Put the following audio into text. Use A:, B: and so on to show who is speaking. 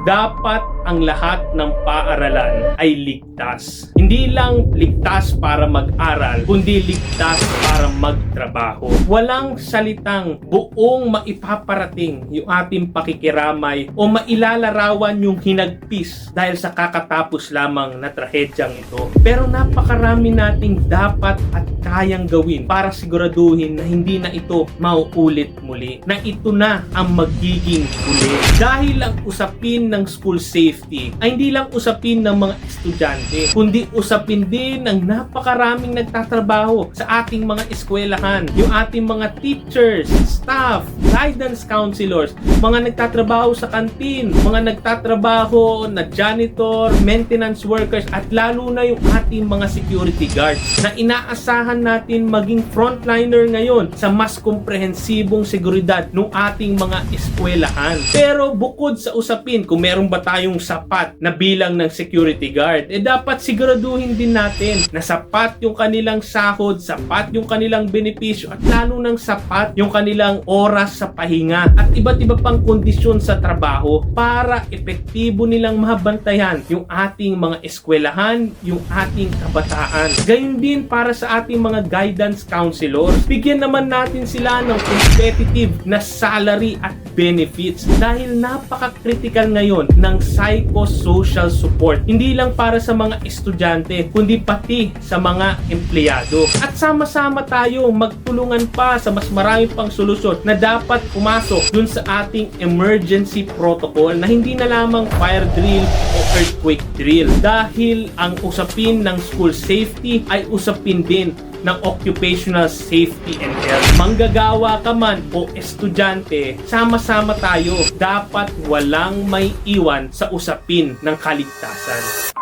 A: dapat ang lahat ng paaralan ay ligtas. Hindi lang ligtas para mag-aral, kundi ligtas para magtrabaho. Walang salitang buong maipaparating yung ating pakikiramay o mailalarawan yung hinagpis dahil sa kakatapos lamang na trahedyang ito. Pero napakarami nating dapat at kayang gawin para siguraduhin na hindi na ito mauulit muli. Na ito na ang magiging huli. Dahil ang usapin ng school safety ay hindi lang usapin ng mga estudyante, kundi usapin din ng napakaraming nagtatrabaho sa ating mga eskwelahan. Yung ating mga teachers, staff, guidance counselors, mga nagtatrabaho sa kantin, mga nagtatrabaho na janitor, maintenance workers, at lalo na yung ating mga security guards na inaasahan natin maging frontliner ngayon sa mas komprehensibong seguridad ng ating mga eskwelahan. Pero bukod sa usapin kung meron ba tayong sapat na bilang ng security guard, dapat siguraduhin din natin na sapat yung kanilang sahod, sapat yung kanilang benepisyo, at lalo ng sapat yung kanilang oras sa pahinga at iba't iba pang kondisyon sa trabaho para epektibo nilang mabantayan yung ating mga eskwelahan, yung ating kabataan. Gayun din para sa ating mga guidance counselors. Bigyan naman natin sila ng competitive na salary at benefits dahil napaka-critical ngayon ng psychosocial support. Hindi lang para sa mga estudyante, kundi pati sa mga empleyado. At sama-sama tayo magtulungan pa sa mas marami pang solusyon na dapat pumasok dun sa ating emergency protocol na hindi na lamang fire drill o earthquake drill. Dahil ang usapin ng school safety ay usapin din ng occupational safety and health. Manggagawa ka man o estudyante, sama-sama tayo. Dapat walang may iwan sa usapin ng kaligtasan.